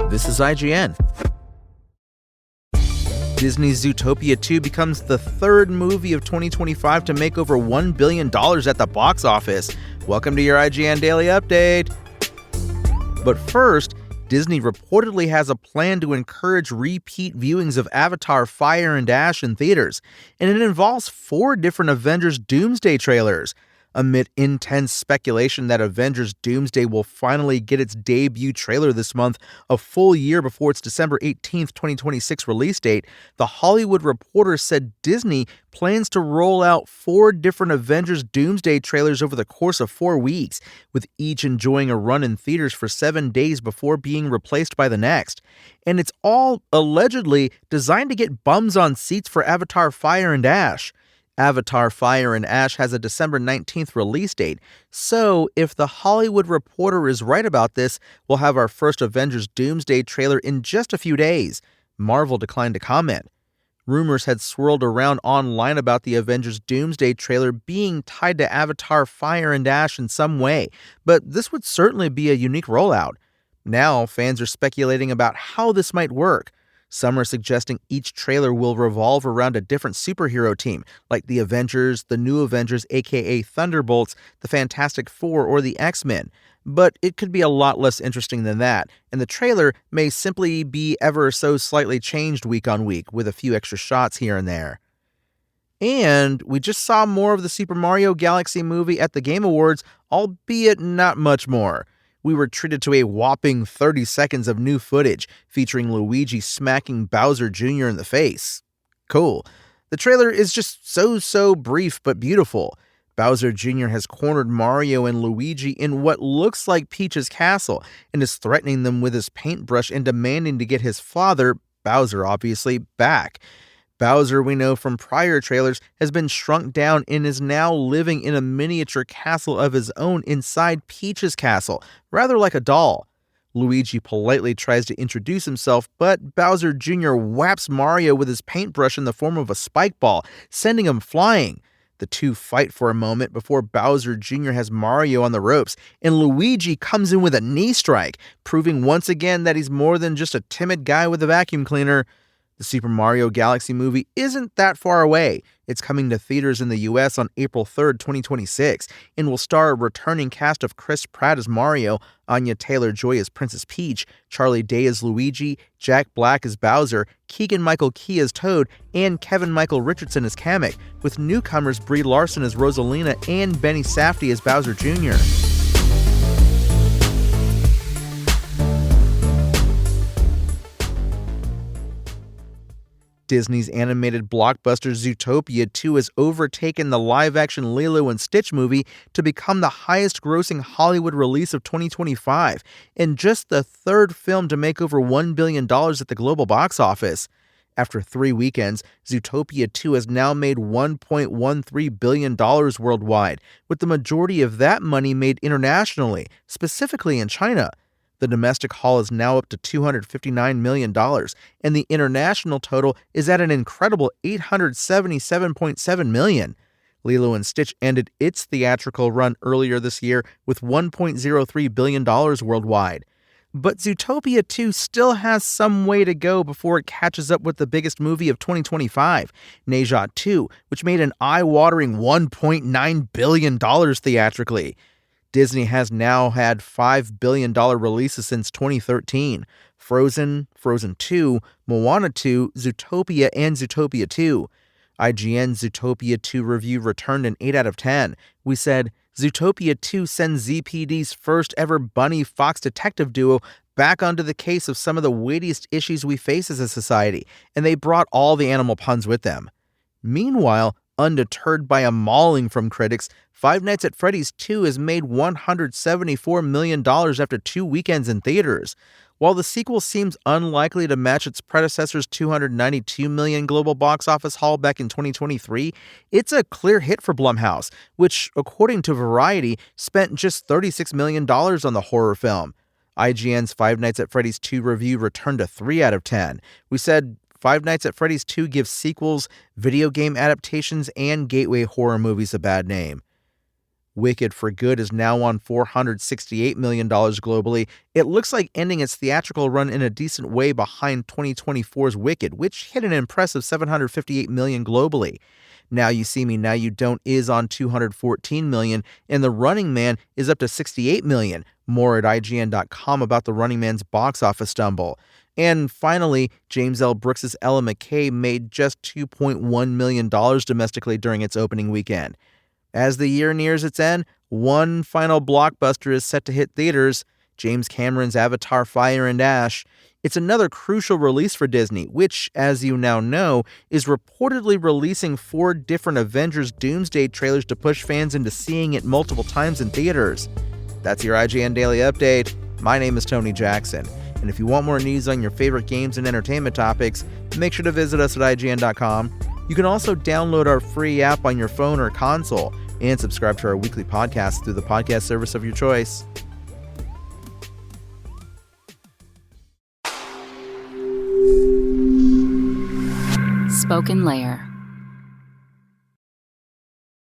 This is IGN. Disney's Zootopia 2 becomes the third movie of 2025 to make over $1 billion at the box office. Welcome to your IGN Daily Update. But first, Disney reportedly has a plan to encourage repeat viewings of Avatar: Fire and Ash in theaters, and it involves 4 different Avengers Doomsday trailers. Amid intense speculation that Avengers Doomsday will finally get its debut trailer this month, a full year before its December 18th, 2026 release date, The Hollywood Reporter said Disney plans to roll out 4 different Avengers Doomsday trailers over the course of 4 weeks, with each enjoying a run in theaters for 7 days before being replaced by the next. And it's all allegedly designed to get bums on seats for Avatar: Fire and Ash. Avatar: Fire and Ash has a December 19th release date, so if The Hollywood Reporter is right about this, we'll have our first Avengers Doomsday trailer in just a few days. Marvel declined to comment. Rumors had swirled around online about the Avengers Doomsday trailer being tied to Avatar: Fire and Ash in some way, but this would certainly be a unique rollout. Now, fans are speculating about how this might work. Some are suggesting each trailer will revolve around a different superhero team, like the Avengers, the New Avengers aka Thunderbolts, the Fantastic Four, or the X-Men. But it could be a lot less interesting than that, and the trailer may simply be ever so slightly changed week on week, with a few extra shots here and there. And we just saw more of the Super Mario Galaxy movie at the Game Awards, albeit not much more. We were treated to a whopping 30 seconds of new footage featuring Luigi smacking Bowser Jr. in the face. Cool. The trailer is just so brief but beautiful. Bowser Jr. has cornered Mario and Luigi in what looks like Peach's castle and is threatening them with his paintbrush and demanding to get his father, Bowser obviously, back. Bowser, we know from prior trailers, has been shrunk down and is now living in a miniature castle of his own inside Peach's castle, rather like a doll. Luigi politely tries to introduce himself, but Bowser Jr. whaps Mario with his paintbrush in the form of a spike ball, sending him flying. The two fight for a moment before Bowser Jr. has Mario on the ropes, and Luigi comes in with a knee strike, proving once again that he's more than just a timid guy with a vacuum cleaner. The Super Mario Galaxy movie isn't that far away. It's coming to theaters in the US on April 3rd, 2026, and will star a returning cast of Chris Pratt as Mario, Anya Taylor-Joy as Princess Peach, Charlie Day as Luigi, Jack Black as Bowser, Keegan-Michael Key as Toad, and Kevin Michael Richardson as Kamek, with newcomers Brie Larson as Rosalina and Benny Safdie as Bowser Jr. Disney's animated blockbuster Zootopia 2 has overtaken the live-action Lilo and Stitch movie to become the highest-grossing Hollywood release of 2025, and just the third film to make over $1 billion at the global box office. After 3 weekends, Zootopia 2 has now made $1.13 billion worldwide, with the majority of that money made internationally, specifically in China. The domestic haul is now up to $259 million, and the international total is at an incredible $877.7 million. Lilo and Stitch ended its theatrical run earlier this year with $1.03 billion worldwide. But Zootopia 2 still has some way to go before it catches up with the biggest movie of 2025, Ne Zha 2, which made an eye-watering $1.9 billion theatrically. Disney has now had $5 billion releases since 2013. Frozen, Frozen 2, Moana 2, Zootopia, and Zootopia 2. IGN's Zootopia 2 review returned an 8 out of 10. We said, Zootopia 2 sends ZPD's first ever bunny fox detective duo back onto the case of some of the weightiest issues we face as a society, and they brought all the animal puns with them. Meanwhile, undeterred by a mauling from critics, Five Nights at Freddy's 2 has made $174 million after 2 weekends in theaters. While the sequel seems unlikely to match its predecessor's $292 million global box office haul back in 2023, it's a clear hit for Blumhouse, which, according to Variety, spent just $36 million on the horror film. IGN's Five Nights at Freddy's 2 review returned a 3 out of 10. We said, Five Nights at Freddy's 2 gives sequels, video game adaptations, and gateway horror movies a bad name. Wicked for Good is now on $468 million globally. It looks like ending its theatrical run in a decent way behind 2024's Wicked, which hit an impressive $758 million globally. Now You See Me, Now You Don't is on $214 million, and The Running Man is up to $68 million. More at IGN.com about The Running Man's box office stumble. And finally, James L. Brooks' Ella McCay made just $2.1 million domestically during its opening weekend. As the year nears its end, one final blockbuster is set to hit theaters, James Cameron's Avatar: Fire and Ash. It's another crucial release for Disney, which, as you now know, is reportedly releasing 4 different Avengers Doomsday trailers to push fans into seeing it multiple times in theaters. That's your IGN Daily Update. My name is Tony Jackson, and if you want more news on your favorite games and entertainment topics, make sure to visit us at IGN.com. You can also download our free app on your phone or console and subscribe to our weekly podcast through the podcast service of your choice. Spoken Layer.